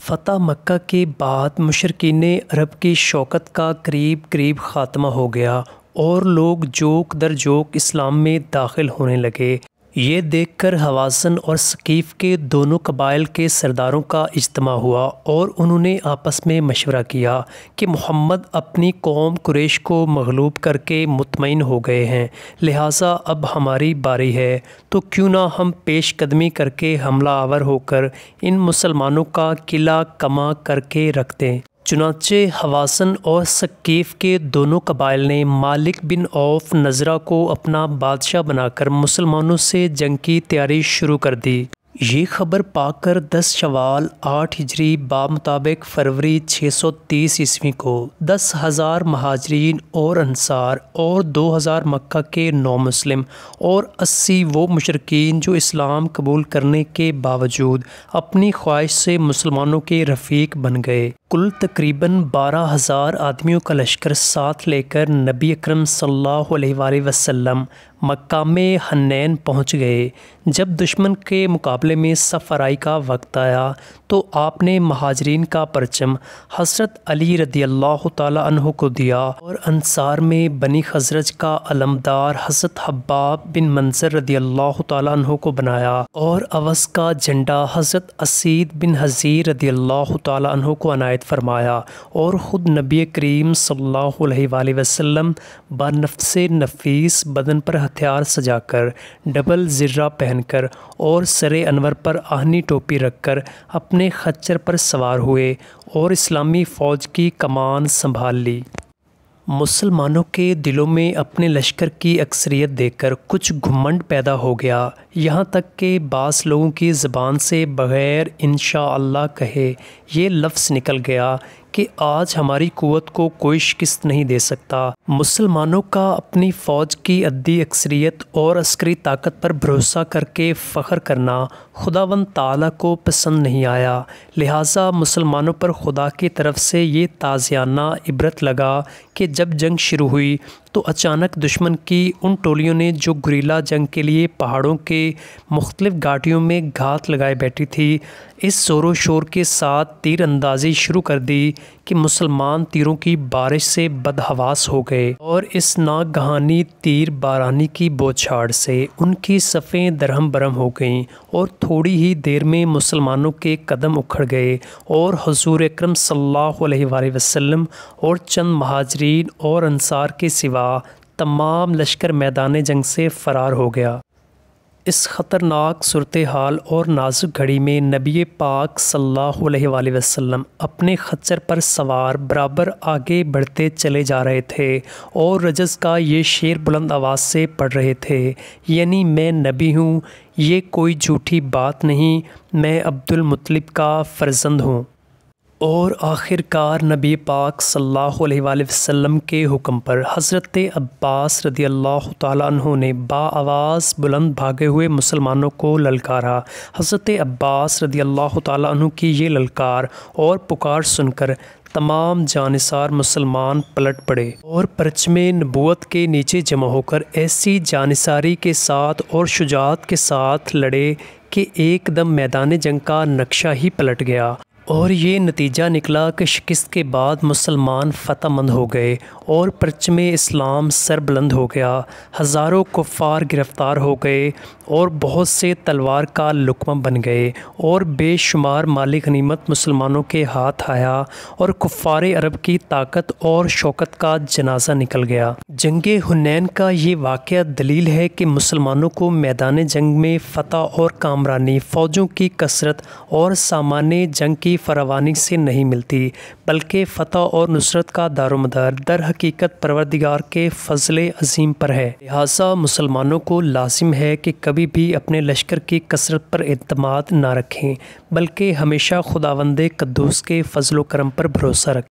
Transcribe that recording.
فتح مکہ کے بعد مشرکین عرب کی شوکت کا قریب خاتمہ ہو گیا اور لوگ جوک در جوک اسلام میں داخل ہونے لگے۔ یہ دیکھ کر حوازن اور ثقیف کے دونوں قبائل کے سرداروں کا اجتماع ہوا اور انہوں نے آپس میں مشورہ کیا کہ محمد اپنی قوم قریش کو مغلوب کر کے مطمئن ہو گئے ہیں، لہٰذا اب ہماری باری ہے، تو کیوں نہ ہم پیش قدمی کر کے حملہ آور ہو کر ان مسلمانوں کا قلعہ کما کر کے رکھ دیں۔ چنانچہ حوازن اور ثقیف کے دونوں قبائل نے مالک بن عوف نضرہ کو اپنا بادشاہ بنا کر مسلمانوں سے جنگ کی تیاری شروع کر دی۔ یہ خبر پا کر 10 شوال 8 ہجری بمطابق فروری 630 عیسوی کو 10,000 مہاجرین اور انصار اور 2,000 مکہ کے نو مسلم اور 80 وہ مشرکین جو اسلام قبول کرنے کے باوجود اپنی خواہش سے مسلمانوں کے رفیق بن گئے۔ کل تقریباً 12,000 آدمیوں کا لشکر ساتھ لے کر نبی اکرم صلی اللہ علیہ وآلہ وسلم مقام حنین پہنچ گئے۔ جب دشمن کے مقابلے میں صف آرائی کا وقت آیا تو آپ نے مہاجرین کا پرچم حضرت علی رضی اللہ تعالیٰ عنہ کو دیا اور انصار میں بنی خزرج کا علمدار حضرت حباب بن منظر رضی اللہ تعالیٰ عنہ کو بنایا اور اوس کا جھنڈا حضرت اسید بن حضیر رضی اللہ تعالیٰ عنہ کو عنایت فرمایا اور خود نبی کریم صلی اللہ علیہ وآلہ وسلم بنفس نفیس بدن پر ہتھیار سجا کر، ڈبل زرہ پہن کر اور سر انور پر آہنی ٹوپی رکھ کر اپنے خچر پر سوار ہوئے اور اسلامی فوج کی کمان سنبھال لی۔ مسلمانوں کے دلوں میں اپنے لشکر کی اکثریت دیکھ کر کچھ گھمنڈ پیدا ہو گیا، یہاں تک کہ بعض لوگوں کی زبان سے بغیر انشاءاللہ کہے یہ لفظ نکل گیا کہ آج ہماری قوت کو کوئی شکست نہیں دے سکتا۔ مسلمانوں کا اپنی فوج کی عددی اکثریت اور عسکری طاقت پر بھروسہ کر کے فخر کرنا خداوند تعالیٰ کو پسند نہیں آیا، لہٰذا مسلمانوں پر خدا کی طرف سے یہ تازیانہ عبرت لگا کہ جب جنگ شروع ہوئی تو اچانک دشمن کی ان ٹولیوں نے جو گریلا جنگ کے لیے پہاڑوں کے مختلف گھاٹیوں میں گھات لگائے بیٹھی تھی، اس زور و شور کے ساتھ تیر اندازی شروع کر دی کہ مسلمان تیروں کی بارش سے بدحواس ہو گئے اور اس ناگہانی تیر بارانی کی بوچھاڑ سے ان کی صفیں درہم برہم ہو گئیں اور تھوڑی ہی دیر میں مسلمانوں کے قدم اکھڑ گئے اور حضور اکرم صلی اللہ علیہ وآلہ وسلم اور چند مہاجرین اور انصار کے سوا تمام لشکر میدان جنگ سے فرار ہو گیا۔ اس خطرناک صورتحال اور نازک گھڑی میں نبی پاک صلی اللہ علیہ وآلہ وسلم اپنے خچر پر سوار برابر آگے بڑھتے چلے جا رہے تھے اور رجز کا یہ شعر بلند آواز سے پڑھ رہے تھے، یعنی میں نبی ہوں، یہ کوئی جھوٹی بات نہیں، میں عبد المطلب کا فرزند ہوں۔ اور آخر کار نبی پاک صلی اللہ علیہ وآلہ وسلم کے حکم پر حضرت عباس رضی اللہ تعالیٰ عنہ نے آواز بلند بھاگے ہوئے مسلمانوں کو للکارا۔ حضرت عباس رضی اللہ تعالیٰ عنہ کی یہ للکار اور پکار سن کر تمام جانثار مسلمان پلٹ پڑے اور پرچم نبوت کے نیچے جمع ہو کر ایسی جانثاری کے ساتھ اور شجاعت کے ساتھ لڑے کہ ایک دم میدان جنگ کا نقشہ ہی پلٹ گیا اور یہ نتیجہ نکلا کہ شکست کے بعد مسلمان فتح مند ہو گئے اور پرچم اسلام سر بلند ہو گیا، ہزاروں کفار گرفتار ہو گئے اور بہت سے تلوار کا لقمہ بن گئے اور بے شمار مال غنیمت مسلمانوں کے ہاتھ آیا اور کفار عرب کی طاقت اور شوکت کا جنازہ نکل گیا۔ جنگ حنین کا یہ واقعہ دلیل ہے کہ مسلمانوں کو میدان جنگ میں فتح اور کامرانی فوجوں کی کثرت اور سامان جنگ کی فراوانی سے نہیں ملتی، بلکہ فتح اور نصرت کا دار و مدار در حقیقت پروردگار کے فضل عظیم پر ہے۔ لہٰذا مسلمانوں کو لازم ہے کہ کبھی بھی اپنے لشکر کی کثرت پر اعتماد نہ رکھیں، بلکہ ہمیشہ خداوند قدوس کے فضل و کرم پر بھروسہ رکھیں۔